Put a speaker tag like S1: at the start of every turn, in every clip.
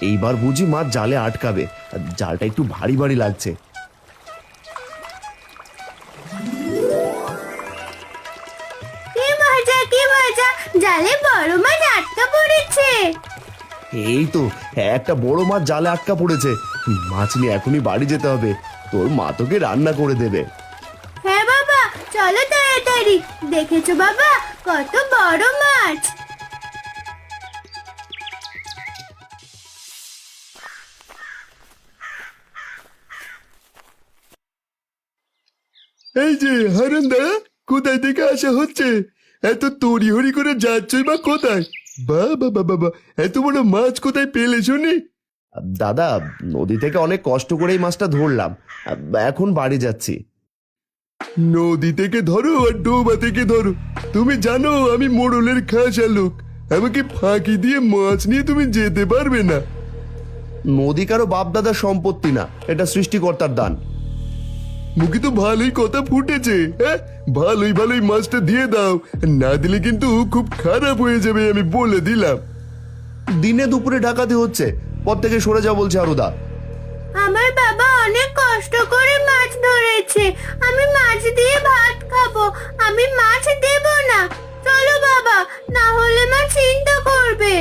S1: এইবার বুঝি মাছ জালে আটকাবে। জালটা একটু ভারী ভারী লাগছে।
S2: কি মজা কি মজা, জালে বড় মাছ আটকা পড়েছে।
S1: এই তো একটা বড় মাছ জালে আটকা পড়েছে। মাছ নিয়ে এখনই বাড়ি যেতে হবে, তোর মা তোকে রান্না করে দেবে।
S2: হ্যাঁ বাবা, চলো তাড়াতাড়ি। দেখেছো বাবা, কত বড় মাছ।
S3: এই যে হারান্দা, কোথায় থেকে আসা হচ্ছে? এত তড়িহড়ি করে যাচ্ছই বা কোথায়? বাবা বাবা বাবা, এত বড় মাছ কোথায় পেলে শুনি?
S1: দাদা, নদী থেকে অনেক কষ্ট করে এই মাছটা ধরলাম, এখন বাড়ি যাচ্ছি।
S3: নদী থেকে ধরো আর ডোবা থেকে ধরো, তুমি জানো আমি মোড়লের খাসা লোক। আমাকে ফাঁকি দিয়ে মাছ নিয়ে তুমি যেতে পারবে না।
S1: নদী কারো বাপ দাদার সম্পত্তি না, এটা সৃষ্টিকর্তার দান।
S3: মুখে তো ভালোই কথা ফুটেছে। হ্যাঁ, ভালোই ভালোই মাছটা দিয়ে দাও, না দিলে কিন্তু খুব খারাপ হয়ে যাবে, আমি বলে দিলাম।
S1: দিনে দুপুরে ডাকাতি হচ্ছে, পর থেকে সরে যা বলছে আরুদা।
S2: আমার বাবা অনেক কষ্ট করে মাছ ধরেছে, আমি মাছ দিয়ে ভাত খাবো, আমি মাছ দেব না। চলো বাবা, না হলে মা চিন্তা করবে।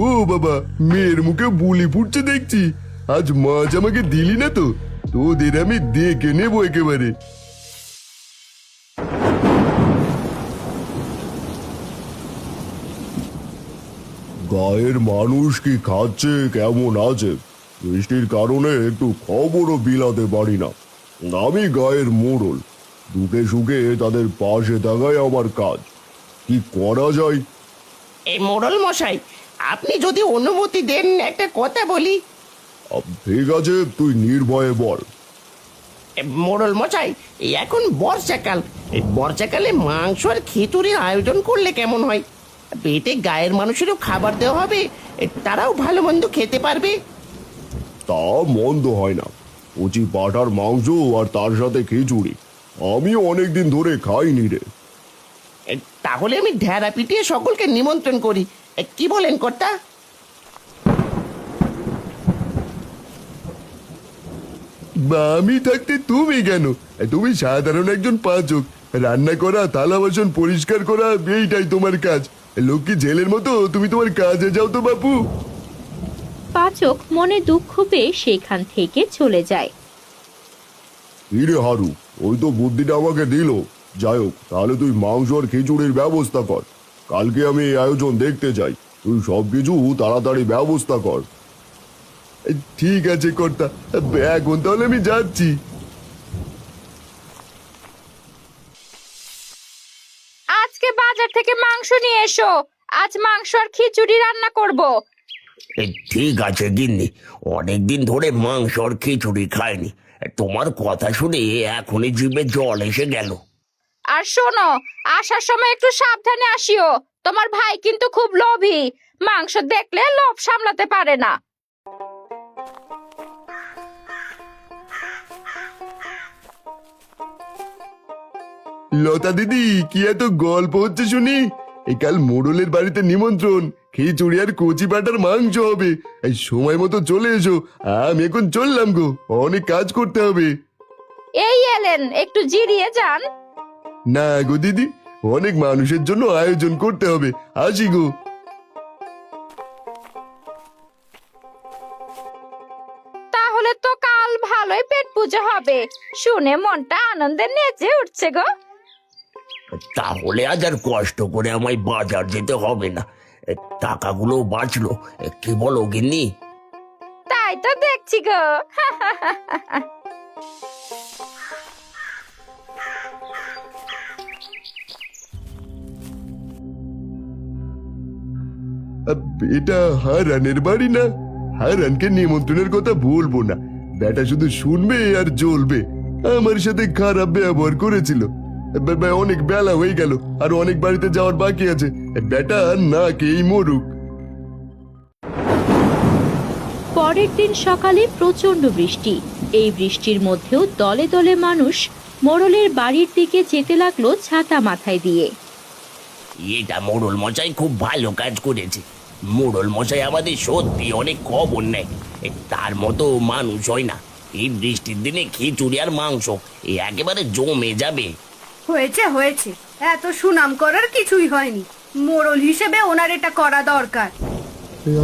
S3: ও বাবা, মেয়ের মুখে বুলি ফুটছে দেখছি। আজ মাছ আমাকে দিলি না তো, তোদের আমি দেখে নেবো একেবারে। গায়ের মানুষ কি খাচ্ছে, কেমন আছে? বৃষ্টির কারণে একটু খবরও বিলাতে পারি না। আমি গায়ের মোড়ল, দুঃখে সুখে তাদের পাশে থাকাই আমার কাজ। কি করা যায়?
S4: এই মোড়ল মশাই, আপনি যদি অনুমতি দেন একটা কথা বলি।
S3: ঠিক আছে, তুই নির্ভয়ে বল।
S4: মোড়ল মশাই, এই এখন বর্ষাকাল, এই বর্ষাকালে মাংস আর খিচুড়ির আয়োজন করলে কেমন হয়? পেটে গায়ের মানুষেরও খাবার দেওয়া হবে, তারাও ভালো মন্দ খেতে পারবে।
S3: তা মন্দ হয় না। কচি পাঠার মাংস আর তার সাথে খিচুড়ি, আমি অনেকদিন ধরে খাইনি রে।
S4: তাহলে আমি ঢেড়া পিটিয়ে সকলকে নিমন্ত্রণ করি, কি বলেন কর্তা?
S3: আমি থাকতে তুমি কেন? তুমি সাধারণ একজন পাচক, রান্না করা, থালা বাসন পরিষ্কার করা, এইটাই তোমার কাজ। লক্ষ্মী ছেলের মতো তুমি তোমার কাজে যাও তো বাপু।
S5: পাচক মনে দুঃখ পেয়ে সেখান থেকে চলে যায়।
S3: ইরে হারু, ওই তো বুদ্ধিটা আমাকে দিল। যাই হোক, তাহলে তুই মাংস আর খিচুড়ির ব্যবস্থা কর। কালকে আমি এই আয়োজন দেখতে চাই, তুই সবকিছু তাড়াতাড়ি ব্যবস্থা কর। ঠিক আছে কর্তা, এখন তাহলে আমি যাচ্ছি।
S5: আজকে বাজার থেকে মাংস নিয়ে এসো, আজ মাংস আর খিচুড়ি রান্না করব।
S4: ঠিক আছে গিন্নি, অনেকদিন ধরে মাংস আর খিচুড়ি খাইনি, তোমার কথা শুনে এখনই জিভে জল এসে গেল।
S5: আর শোনো, আসার সময় একটু সাবধানে আসিও, তোমার ভাই কিন্তু খুব লোভী, মাংস দেখলে লোভ সামলাতে পারে না।
S3: লতা দিদি, কি এত গল্প হচ্ছে শুনি? এই কাল মোড়লের বাড়িতে নিমন্ত্রণ, খিচুড়ি আর কচি পাটার মাংস হবে। এই সময় মতো চলে এসো, আমি এখন চললাম গো, অনেক কাজ করতে হবে।
S5: এই এলেন, একটু জিরিয়ে যান।
S3: না গো দিদি, অনেক মানুষের জন্য আয়োজন করতে হবে, আসি গো।
S5: তাহলে তো কাল ভালোই পেট পুজো হবে, শুনে মনটা আনন্দে নেচে উঠছে গো।
S4: তাহলে আজ আর কষ্ট করে আমায় বাজার যেতে হবে না, টাকাগুলো বাঁচলো, কি বলো গিন্নি?
S5: তাই তো দেখছি গো।
S3: এটা হারানের বাড়ি না? হারানকে নিমন্ত্রণের কথা বলবো না, বেটা শুধু শুনবে আর জ্বলবে। আমার সাথে খারাপ ব্যবহার করেছিল। অনেক বেলা হয়ে গেল, আর অনেক বাড়িতে যাওয়ার বাকি আছে। বেটা না খেয়েই মরুক।
S5: পরের দিন সকালে প্রচন্ড বৃষ্টি। এই বৃষ্টির মধ্যেও দলে দলে মানুষ মোড়লের বাড়ির দিকে যেতে লাগলো ছাতা মাথায় দিয়ে।
S4: এটা মোড়ল মশাই খুব ভালো কাজ করেছে। মোড়ল মশাই আমাদের সত্যি অনেক খবর নেয়। তার মতো মানুষ হয় না। এই বৃষ্টির দিনে খিচুড়ি আর মাংস একেবারে জমে যাবে।
S2: হয়েছে হয়েছে, এত সুনাম করার কিছুই হয়নি। মোড়ল হিসেবে ওনার এটা করা দরকার।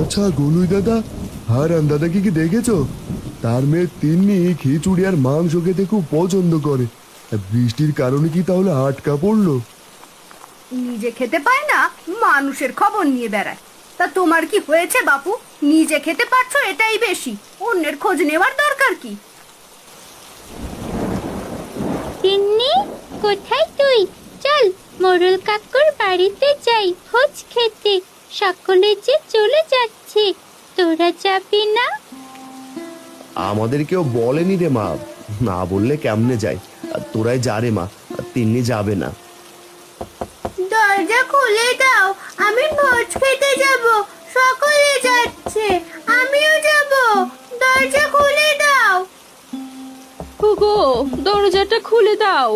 S3: আচ্ছা গলুই দাদা, হারান দাদাকে কি দেখেছো? তার মেয়ে তিন্নি খিচুড়ি আর মাংস খেতে খুব পছন্দ করে। বৃষ্টির কারণে কি তাহলে আটকা পড়লো?
S2: নিজে খেতে পায় না, মানুষের খবর নিয়ে বেড়ায়। তা তোমার কি হয়েছে বাপু? নিজে খেতে পারছো এটাই বেশি, অন্যের খোঁজ নেওয়ার দরকার কি?
S6: তিন্নি, কোথায় তুই? চল মোড়ল কাকুর বাড়িতে যাই ভোজ খেতে। সকলে যে চলে যাচ্ছে, তোরা যাবি না?
S1: আমাদের কেউ বলেনি রে মা, না বললে কেমনে যায়। আর তোরাই যা রে মা, তিন্নি যাবে না।
S2: দরজা খুলে দাও, আমি ভোজ খেতে যাব। সকলে যাচ্ছে, আমিও যাব। দরজা খুলে দাও।
S5: ওগো, দরজাটা খুলে দাও।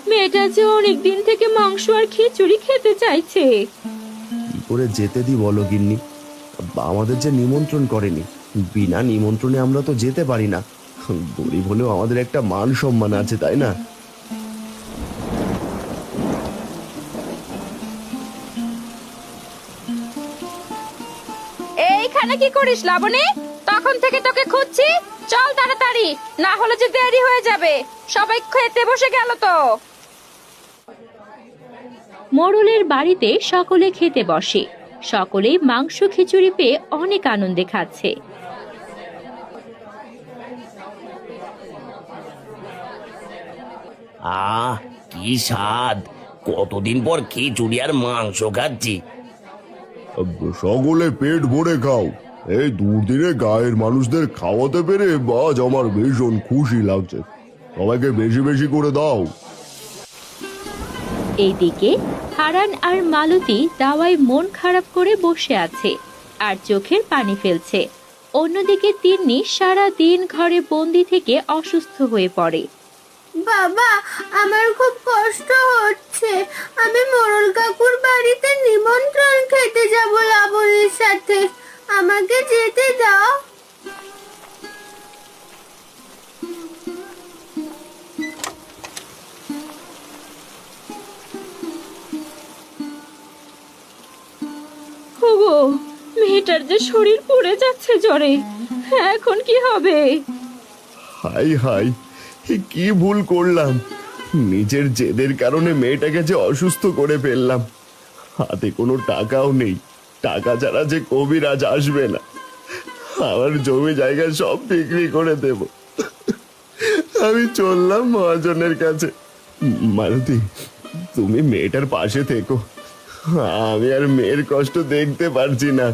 S5: মেয়েটা যে অনেক দিন থেকে মাংস আর খিচুড়ি খেতে চাইছে।
S1: কি করে যেতে দি বলো গিন্নি? আমাদের যে নিমন্ত্রণ করেনি, বিনা নিমন্ত্রণে আমরা তো যেতে পারি না। গরিব হলেও আমাদের একটা মান সম্মান আছে, তাই না?
S5: এইখানে কি করিস লাবণী? তখন থেকে তোকে খুঁজছি। চল তাড়াতাড়ি, না হলে যে দেরি হয়ে যাবে। সবাই খেতে বসে গেল তো। মোড়লের বাড়িতে সকলে খেতে বসে। সকলেই মাংস খিচুড়ি পেয়ে অনেক আনন্দে খাচ্ছে।
S4: আহ, কি স্বাদ! কতদিন পর খিচুড়ি আর মাংস খাচ্ছি।
S3: সকলে পেট ভরে খাও। এই দুর্দিনে গায়ের মানুষদের খাওয়াতে পেরে আজ আমার ভীষণ খুশি লাগছে। সবাইকে বেশি বেশি করে দাও।
S5: এইদিকে হারান আর মালতী দাওয়ায় মন খারাপ করে বসে আছে আর চোখের পানি ফেলছে। অন্যদিকে তিন্নি সারা দিন ঘরে বন্দি থেকে অসুস্থ হয়ে পড়ে।
S2: বাবা, আমার খুব কষ্ট হচ্ছে। আমি মোড়ল কাকুর বাড়িতে নিমন্ত্রণ খেতে যাব লাবণীর সাথে। আমাকে যেতে দাও।
S5: ওগো, মেয়েটার যে শরীর পুড়ে যাচ্ছে জ্বরে। এখন কি হবে?
S1: হাই হাই, কি ভুল করলাম! নিজের জেদের কারণে মেয়েটাকে যে অসুস্থ করে ফেললাম। হাতে কোনো টাকাও নেই, টাকা ছাড়া যে কবিরাজ আসবে না। আমার জমি জায়গা সব বিক্রি করে দেব। আমি চললাম মহাজনের কাছে। মালতী, তুমি মেয়েটার পাশে থেকো। আমি আর মেয়ের কষ্ট দেখতে পারছি না।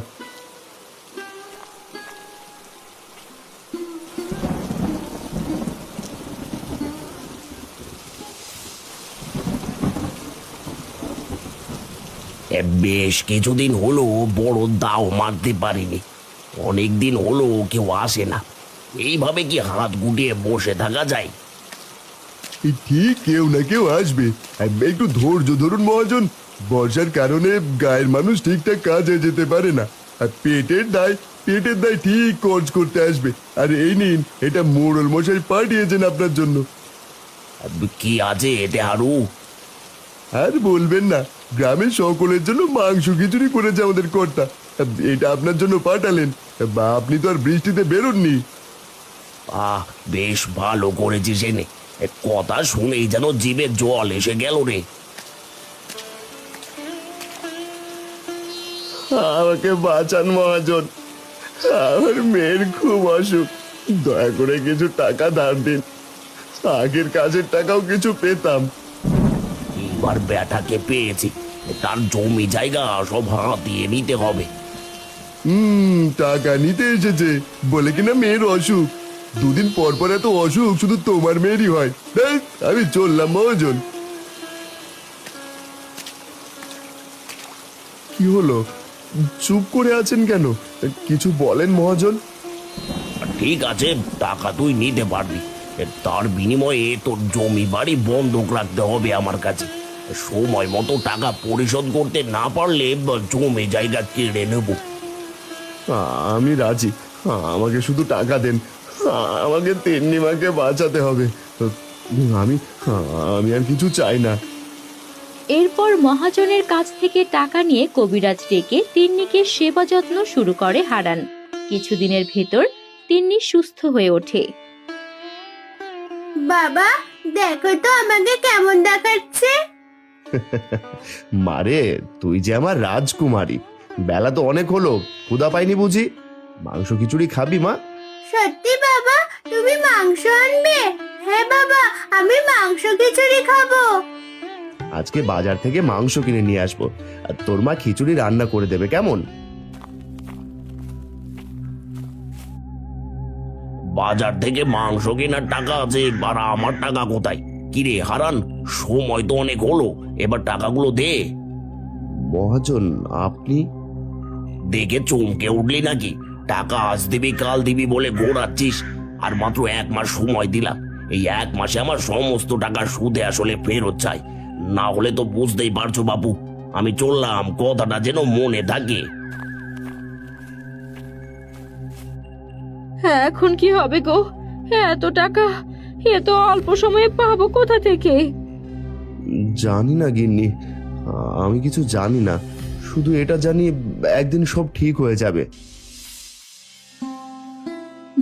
S4: বেশ কিছুদিন হলো বড় দাও মারতে পারিনি। অনেক দিন হলো কেউ আসে না। এইভাবে কি হাত গুটিয়ে বসে থাকা যায়?
S3: ঠিক কেউ না কেউ আসবে। একটু ধৈর্য ধরুন মহাজন। বর্ষার কারণে গায়ের মানুষ ঠিকঠাক কাজে যেতে পারে না। আর পেটের দায় ঠিক খরচ করতে আসবে। আর এই নিন, এটা মোড়ল মশাই পাঠিয়েছেন আপনার জন্য।
S4: কি আছে এতে হারু?
S3: আর বলবেন না, গ্রামের সকলের জন্য মাংস খিচুড়ি করেছে আমাদের কর্তা। এটা আপনার জন্য পাঠালেন। বা আপনি তো আর বৃষ্টিতে বেরোননি।
S4: আহ, বেশ ভালো করেছিস এনে। কথা শুনেই যেন জিভে জল এসে গেল রে।
S1: আমাকে বাঁচান মহাজন, আমার মেয়ের খুব অসুখ। দয়া করে কিছু টাকা ধার দিন। আগের কাজের টাকাও কিছু পেতাম।
S4: এবার ব্যাটাকে পেয়েছি, তার জমি জায়গা সব হাতিয়ে নিতে হবে।
S3: টাকা নিতে এসেছে বলে কিনা মেয়ের অসুখ। দুদিন পর পর এত অসুখ শুধু তোমার মেয়েরই হয়। ধ্যাৎ, আমি চললাম মহাজন। কি হলো, চুপ করে আছেন কেন? কিছু বলেন মহাজন।
S4: ঠিক আছে, টাকা তুই নিতে পারবি। তার বিনিময়ে তোর জমি বাড়ি বন্ধক রাখতে হবে আমার কাছে। সময় মতো টাকা পরিশোধ করতে না পারলে জমি জায়গা কেড়ে নেব।
S1: আমি রাজি, আমাকে শুধু টাকা দেন। আমাকে তিন্নিমাকে বাঁচাতে হবে। আমি আমি আর কিছু চাই না।
S5: এরপর মহাজনের কাছ থেকে টাকা নিয়ে কবিরাজ ডেকে তিন্নিকে সেবা যত্ন শুরু করে হারান। কিছুদিনের ভেতর তিন্নি সুস্থ হয়ে ওঠে।
S2: বাবা দেখো তো আমাকে কেমন দেখাচ্ছে।
S1: মারে, তুই যে আমার রাজকুমারী। বেলা তো অনেক হলো, ক্ষুধা পাইনি বুঝি? মাংস খিচুড়ি খাবি মা?
S2: সত্যি বাবা তুমি মাংস আনবে? হ্যাঁ বাবা আমি মাংস খিচুড়ি খাবো।
S1: আজকে বাজার থেকে মাংস কিনে নিয়ে আসবো, আর তোর মা খিচুড়ি রান্না করে দেবে, কেমন?
S4: বাজার থেকে মাংস কেনার টাকা আছে, আর আমার টাকা কোথায়? কিরে হারান, সময় তো অনেক হলো, এবার টাকাগুলো দে।
S1: মহাজন আপনি?
S4: দেখে চমকে উঠলি নাকি? টাকা আজ দিবি কাল দিবি বলে ঘোরাচ্ছিস, আর মাত্র 1 মাস সময় দিলাম। এই 1 মাসে আমার সমস্ত টাকা সুদে আসলে ফেরত চাই, না হলে তো বুঝতেই পারছো বাবু। আমি চললাম, কথাটা যেন মনে থাকে।
S5: হ্যাঁ, এখন কি হবে গো? এত টাকা এ তো অল্প সময়ে পাবো কোথা থেকে?
S1: জানি না গিন্নি, আমি কিছু জানি না। শুধু এটা জানি একদিন সব ঠিক হয়ে যাবে।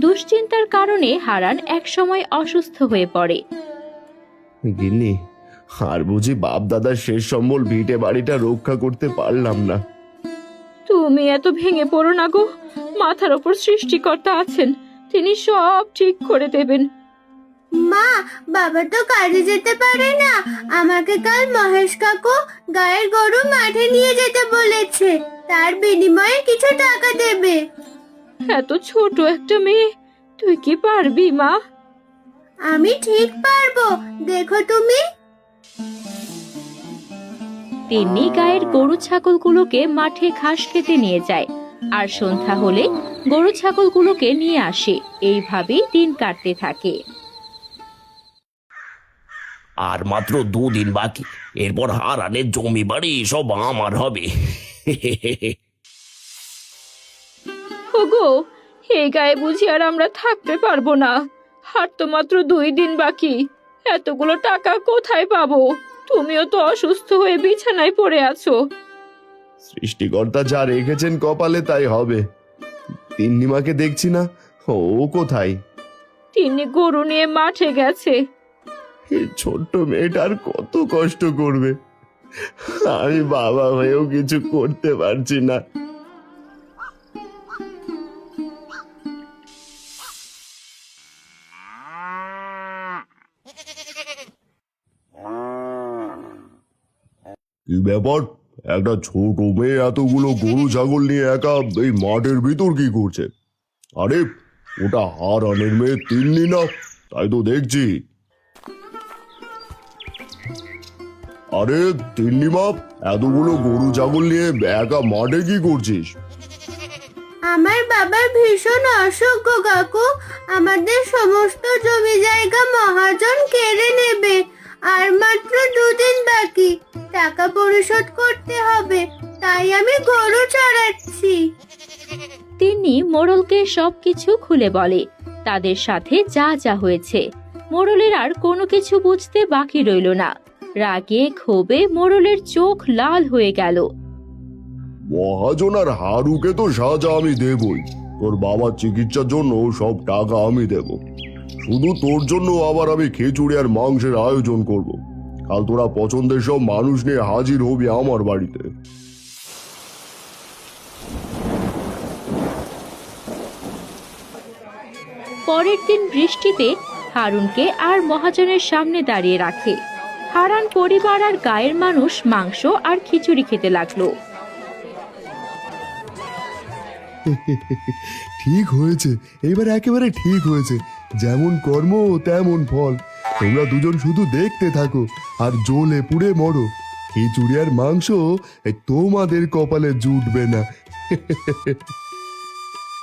S5: দুশ্চিন্তার কারণে হারান একসময় অসুস্থ হয়ে পড়ে।
S1: গিন্নি, আর বুঝি বাপ দাদার শেষ সম্বল ভিটে বাড়িটা রক্ষা করতে পারলাম না।
S5: তুমি এত ভেঙে পড়ো না গো, মাথার ওপর সৃষ্টিকর্তা আছেন, তিনি সব ঠিক করে দেবেন।
S2: মা বাবা তো কাজে যেতে পারে না, আমাকে কাল মহেশ কাকু গায়ের গরু মাঠে নিয়ে যেতে বলেছে, তার বিনিময়ে কিছু টাকা দেবে।
S5: এত ছোট একটা মেয়ে, তুই কি পারবি মা?
S2: আমি ঠিক পারবো, দেখো তুমি।
S5: তিন্নি গায়ের গরু ছাগলগুলোকে মাঠে ঘাস খেতে নিয়ে যায়, আর সন্ধ্যা হলে গরু ছাগলগুলোকে নিয়ে আসে। এইভাবেই দিন কাটতে থাকে।
S4: আর মাত্র 2 দিন বাকি, এরপর হারানের জমি বাড়ি সব আমার হবে।
S5: ওগো, এই গায়ে বুঝি আর আমরা থাকতে পারবো না। আর তো মাত্র 2 দিন বাকি, এতগুলো টাকা কোথায় পাবো? তুমিও তো অসুস্থ হয়ে বিছানায় পড়ে আছো।
S1: সৃষ্টিকর্তা যা রেখেছেন কপালে তাই হবে। তিন্নিমাকে দেখছি না, ও কোথায়?
S5: তিনি গরু নিয়ে মাঠে গেছে।
S1: এই ছোট্ট মেয়েটার কত কষ্ট করবে। আমি বাবা হয়েও কিছু করতে পারছি না।
S3: কি ব্যাপার? একটা ছোট মেয়ে এতগুলো গরু ছাগল নিয়ে একা এই মাঠের ভিতর কি করছে? আরে ওটা হারানের মেয়ে তিন্নি না? তাই তো দেখছি। আরে তিন্নি মা, এতগুলো গরু ছাগল নিয়ে একা মাঠে কি করছিস?
S2: আমার বাবার ভীষণ অসুখ গো কাকু, আমাদের সমস্ত জমি জায়গা মহাজন কেড়ে নেবে, আর মাত্র 2 দিন বাকি, টাকা পরিশোধ করতে হবে, তাই আমি গরু চড়াচ্ছি।
S5: তিনি মোড়লকে সবকিছু খুলে বলে, তাদের সাথে যা যা হয়েছে। মোড়লের আর কোনো কিছু বুঝতে বাকি রইল না। রাগে ক্ষোভে মোড়লের চোখ লাল হয়ে গেল।
S3: মহাজন আর হারুকে তো সাজা আমি দেবই, তোর বাবার চিকিৎসার জন্য সব টাকা আমি দেব। শুধু তোর জন্য আবার আমি খিচুড়ি আর মাংসের আয়োজন করব। কাল তোরা পছন্দের সব মানুষ নিয়ে হাজির হবি আমার বাড়িতে।
S5: পরের দিন বৃষ্টিতে হারুনকে আর মহাজনের সামনে দাঁড়িয়ে রাখে। হারান পরিবার আর গায়ের মানুষ মাংস আর খিচুড়ি খেতে লাগলো।
S3: ঠিক হয়েছে, এবার একেবারে ঠিক হয়েছে। যেমন কর্ম তেমন ফল। তোমরা দুজন শুধু দেখতে থাকো আর জ্বলে পুড়ে মরো। খিচুড়ি আর মাংস তোমাদের কপালে জুটবে না।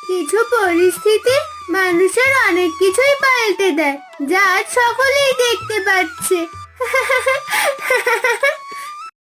S2: কিছু পরিস্থিতি মানুষের অনেক কিছুই পাল্টে দেয়, যা আজ সকলেই দেখতে পাচ্ছে।